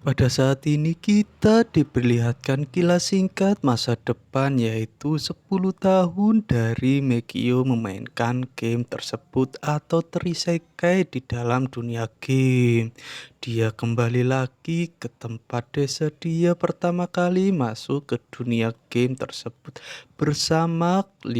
Pada saat ini kita diperlihatkan kilas singkat masa depan yaitu 10 tahun dari Mekio memainkan game tersebut atau terisekai di dalam dunia game. Dia kembali lagi ke tempat desa dia pertama kali masuk ke dunia game tersebut bersama 5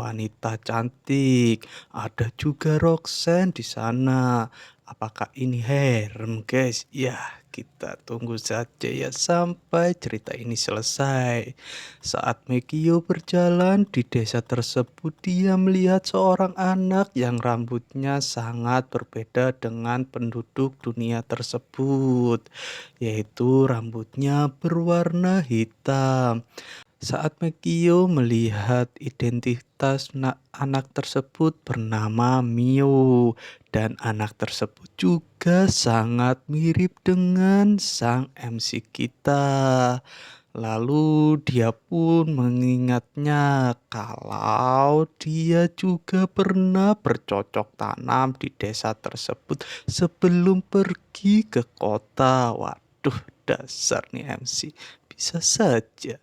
wanita cantik. Ada juga Roxanne di sana. Apakah ini harem, guys? Ya, kita tunggu saja ya sampai cerita ini selesai. Saat Mekio berjalan di desa tersebut, dia melihat seorang anak yang rambutnya sangat berbeda dengan penduduk dunia tersebut, yaitu rambutnya berwarna hitam. Saat Mekio melihat identitas anak tersebut bernama Mio, dan anak tersebut juga sangat mirip dengan sang MC kita. Lalu dia pun mengingatnya kalau dia juga pernah bercocok tanam di desa tersebut sebelum pergi ke kota. Waduh, dasar nih MC, bisa saja.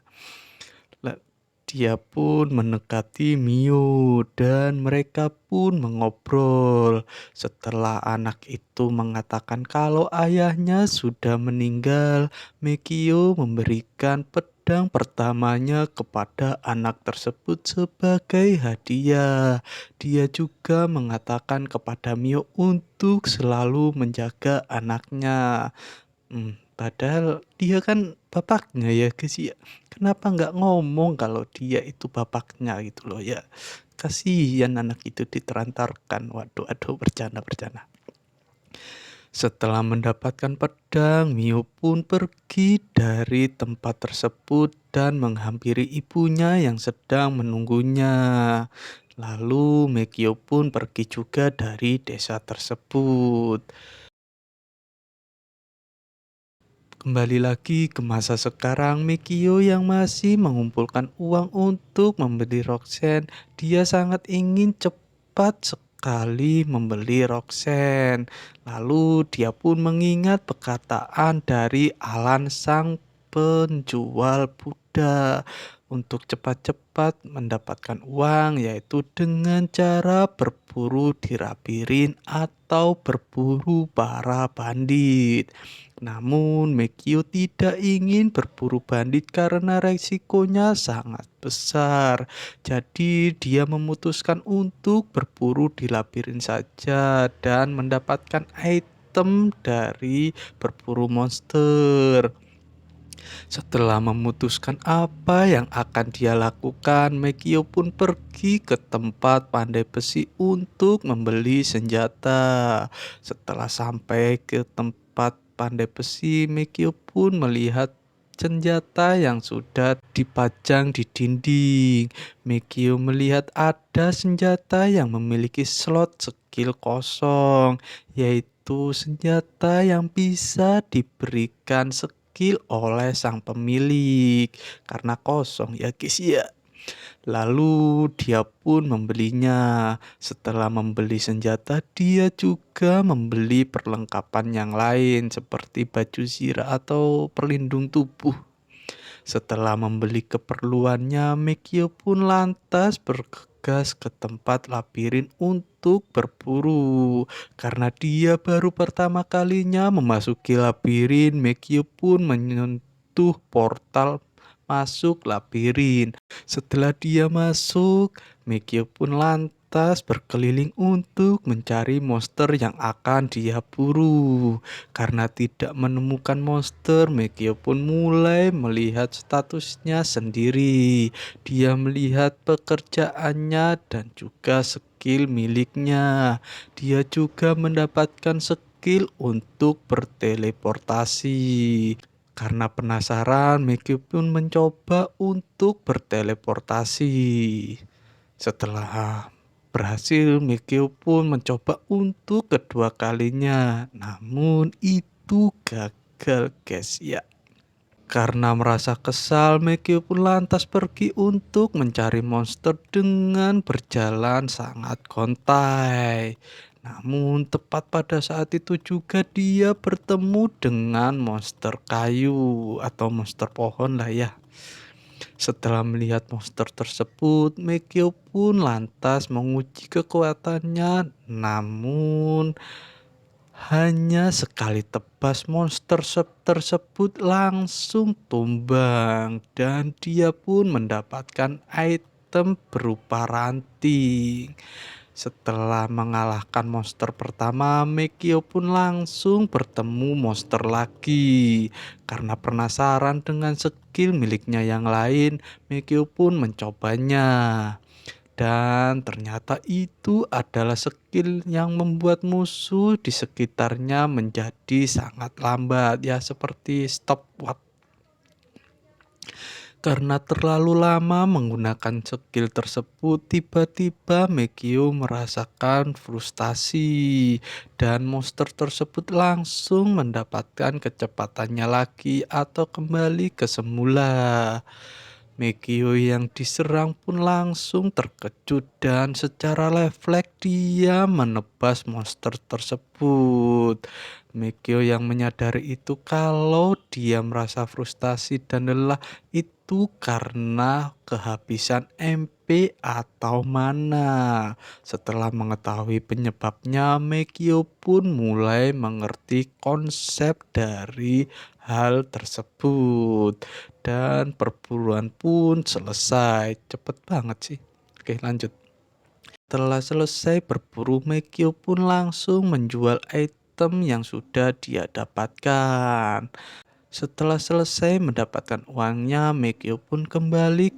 Dia pun mendekati Mio dan mereka pun mengobrol. Setelah anak itu mengatakan kalau ayahnya sudah meninggal, Mekio memberikan pedang pertamanya kepada anak tersebut sebagai hadiah. Dia juga mengatakan kepada Mio untuk selalu menjaga anaknya. Padahal dia kan bapaknya ya guys ya. Kenapa nggak ngomong kalau dia itu bapaknya gitu loh ya. Kasihan anak itu ditelantarkan. Waduh, aduh, bercanda-bercanda. Setelah mendapatkan pedang, Mio pun pergi dari tempat tersebut dan menghampiri ibunya yang sedang menunggunya. Lalu Mekio pun pergi juga dari desa tersebut. Kembali lagi ke masa sekarang, Mekio yang masih mengumpulkan uang untuk membeli Roxanne. Dia sangat ingin cepat sekali membeli Roxanne. Lalu dia pun mengingat perkataan dari Alan sang penjual Buddha untuk cepat-cepat mendapatkan uang, yaitu dengan cara berburu di labirin atau berburu para bandit. Namun Mekio tidak ingin berburu bandit karena resikonya sangat besar. Jadi dia memutuskan untuk berburu di labirin saja dan mendapatkan item dari berburu monster. Setelah memutuskan apa yang akan dia lakukan, Mekio pun pergi ke tempat pandai besi untuk membeli senjata. Setelah sampai ke tempat pandai besi, Mekio pun melihat senjata yang sudah dipajang di dinding. Mekio melihat ada senjata yang memiliki slot skill kosong, yaitu senjata yang bisa diberikan skill oleh sang pemilik karena kosong ya guys ya. Lalu dia pun membelinya. Setelah membeli senjata, dia juga membeli perlengkapan yang lain seperti baju zirah atau pelindung tubuh. Setelah membeli keperluannya, Mekio pun lantas bergegas ke tempat labirin untuk berburu. Karena dia baru pertama kalinya memasuki labirin, Mekio pun menyentuh portal masuk labirin. Setelah dia masuk, Mekio pun lantas berkeliling untuk mencari monster yang akan dia buru. Karena tidak menemukan monster, Mekio pun mulai melihat statusnya sendiri. Dia melihat pekerjaannya dan juga skill miliknya. Dia juga mendapatkan skill untuk berteleportasi. Karena penasaran, Mekio pun mencoba untuk berteleportasi. Setelah berhasil, Mekio pun mencoba untuk kedua kalinya. Namun itu gagal guys ya. Karena merasa kesal, Mekio pun lantas pergi untuk mencari monster dengan berjalan sangat gontai. Namun tepat pada saat itu juga dia bertemu dengan monster kayu atau monster pohon lah ya. Setelah melihat monster tersebut, Mekio pun lantas menguji kekuatannya. Namun hanya sekali tebas monster tersebut langsung tumbang dan dia pun mendapatkan item berupa ranting. Setelah mengalahkan monster pertama, Mekio pun langsung bertemu monster lagi. Karena penasaran dengan skill miliknya yang lain, Mekio pun mencobanya. Dan ternyata itu adalah skill yang membuat musuh di sekitarnya menjadi sangat lambat ya, seperti stopwatch. Karena terlalu lama menggunakan skill tersebut, tiba-tiba Mekio merasakan frustasi dan monster tersebut langsung mendapatkan kecepatannya lagi atau kembali ke semula. Mekio yang diserang pun langsung terkejut dan secara refleks dia menebas monster tersebut. Mekio yang menyadari itu kalau dia merasa frustasi dan lelah itu karena kehabisan MP atau mana. Setelah mengetahui penyebabnya, Mekio pun mulai mengerti konsep dari hal tersebut. Dan perburuan pun selesai. Cepet banget sih. Oke, lanjut. Setelah selesai berburu, Mekio pun langsung menjual item yang sudah dia dapatkan. Setelah selesai mendapatkan uangnya, Mekio pun kembali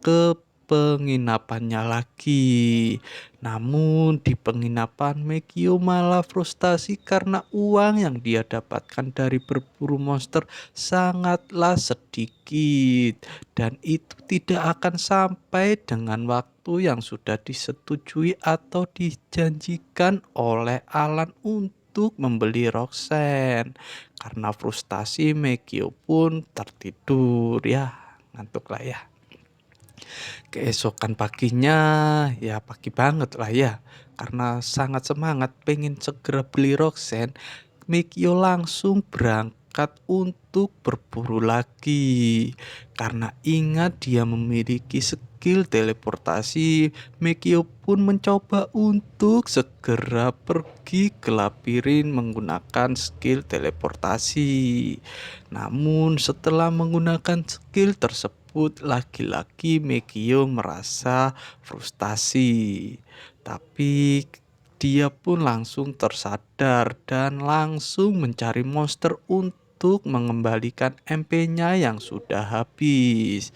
ke penginapannya lagi. Namun di penginapan, Mekio malah frustasi karena uang yang dia dapatkan dari berburu monster sangatlah sedikit. Dan itu tidak akan sampai dengan waktu yang sudah disetujui atau dijanjikan oleh Alan untuk membeli Roxanne. Karena frustasi, Mekio pun tertidur ya, ngantuk lah ya. Keesokan paginya ya pagi banget lah ya, karena sangat semangat pengen segera beli Roxanne, Mekio langsung berangkat untuk berburu lagi. Karena ingat dia memiliki skill teleportasi, Mekio pun mencoba untuk segera pergi ke labirin menggunakan skill teleportasi. Namun setelah menggunakan skill tersebut, lagi-lagi Mekio merasa frustasi. Tapi dia pun langsung tersadar dan langsung mencari monster untuk mengembalikan MP-nya yang sudah habis.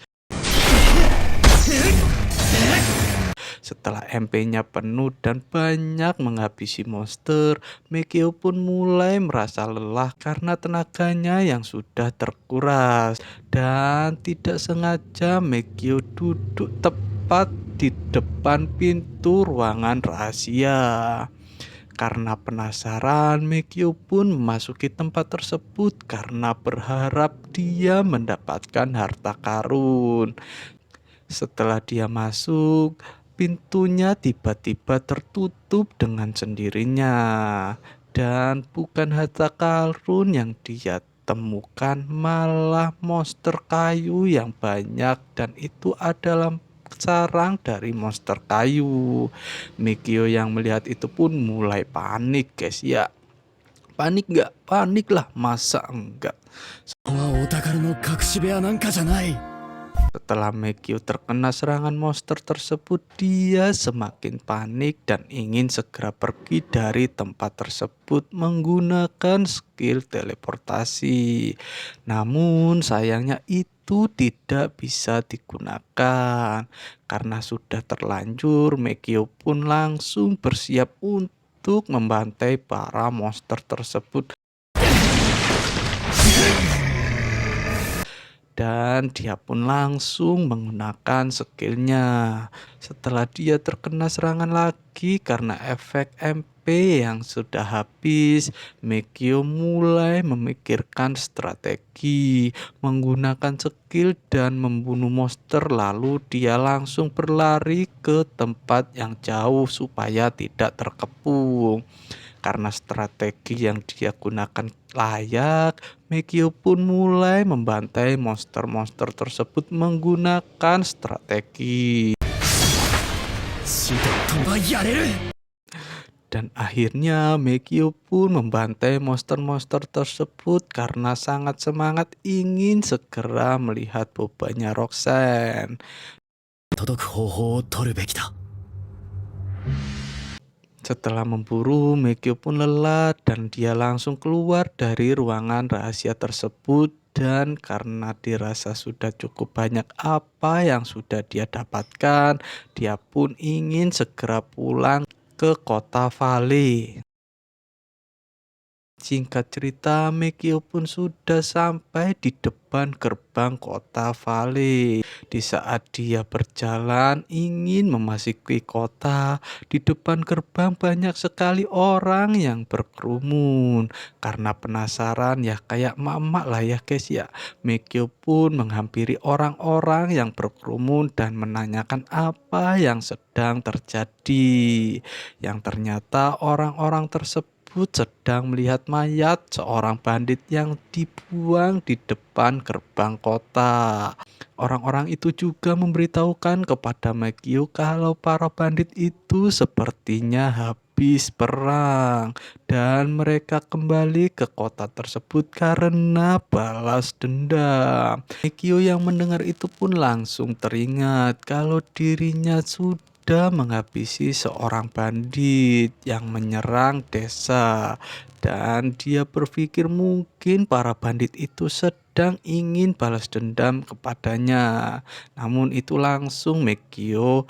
Setelah MP-nya penuh dan banyak menghabisi monster, Mekio pun mulai merasa lelah karena tenaganya yang sudah terkuras. Dan tidak sengaja Mekio duduk tepat di depan pintu ruangan rahasia. Karena penasaran, Mekio pun memasuki tempat tersebut karena berharap dia mendapatkan harta karun. Setelah dia masuk, pintunya tiba-tiba tertutup dengan sendirinya. Dan bukan harta karun yang dia temukan, malah monster kayu yang banyak, dan itu adalah sarang dari monster kayu. Mikio yang melihat itu pun mulai panik guys ya. Panik nggak? Panik lah, masa enggak? Setelah Mekio terkena serangan monster tersebut, dia semakin panik dan ingin segera pergi dari tempat tersebut menggunakan skill teleportasi. Namun sayangnya itu tidak bisa digunakan. Karena sudah terlanjur, Mekio pun langsung bersiap untuk membantai para monster tersebut. dan dia pun langsung menggunakan skillnya. Setelah dia terkena serangan lagi karena efek MP yang sudah habis, Meikyo mulai memikirkan strategi, menggunakan skill dan membunuh monster, lalu dia langsung berlari ke tempat yang jauh supaya tidak terkepung. Karena strategi yang dia gunakan layak, Meikyo pun mulai membantai monster-monster tersebut menggunakan strategi. Dan akhirnya Meikyo pun membantai monster-monster tersebut karena sangat semangat ingin segera melihat bobanya Roxanne. Setelah memburu, Meikyo pun lelah dan dia langsung keluar dari ruangan rahasia tersebut, dan karena dirasa sudah cukup banyak apa yang sudah dia dapatkan, dia pun ingin segera pulang ke kota Vale. Singkat cerita, Meikyo pun sudah sampai di depan gerbang kota Vale. Di saat dia berjalan ingin memasuki kota, di depan gerbang banyak sekali orang yang berkerumun. Karena penasaran ya, kayak emak-emak lah ya guys ya. Meikyo pun menghampiri orang-orang yang berkerumun dan menanyakan apa yang sedang terjadi. Yang ternyata orang-orang tersebut sedang melihat mayat seorang bandit yang dibuang di depan gerbang kota. Orang-orang itu juga memberitahukan kepada Meikyo kalau para bandit itu sepertinya habis perang dan mereka kembali ke kota tersebut karena balas dendam. Meikyo yang mendengar itu pun langsung teringat kalau dirinya sudah menghabisi seorang bandit yang menyerang desa, dan dia berpikir mungkin para bandit itu sedang ingin balas dendam kepadanya. Namun itu langsung Meikyo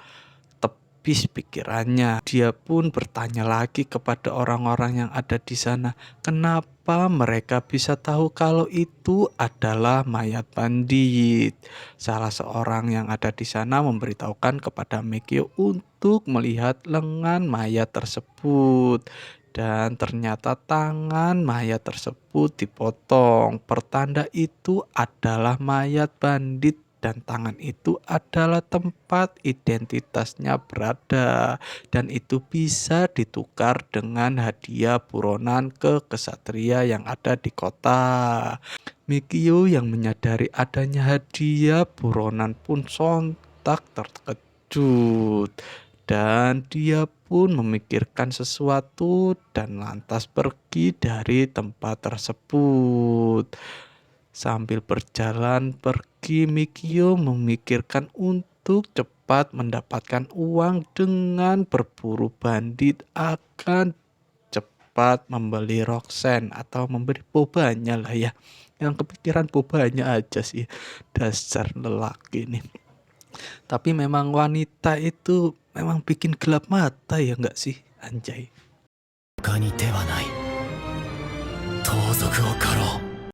tepis pikirannya. Dia pun bertanya lagi kepada orang-orang yang ada di sana, kenapa mereka bisa tahu kalau itu adalah mayat bandit. Salah seorang yang ada di sana memberitahukan kepada Meikyo untuk melihat lengan mayat tersebut. Dan ternyata tangan mayat tersebut dipotong. Pertanda itu adalah mayat bandit dan tangan itu adalah tempat identitasnya berada, dan itu bisa ditukar dengan hadiah buronan ke kesatria yang ada di kota. Meikyo yang menyadari adanya hadiah buronan pun sontak terkejut, dan dia pun memikirkan sesuatu dan lantas pergi dari tempat tersebut. Sambil berjalan pergi, Meikyo memikirkan untuk cepat mendapatkan uang dengan berburu bandit akan cepat membeli Roxanne atau memberi bobanya lah ya. Yang kepikiran bobanya aja sih, dasar lelaki nih. Tapi memang wanita itu memang bikin gelap mata ya nggak sih, anjay. 他に手はない。盗賊を狩ろう。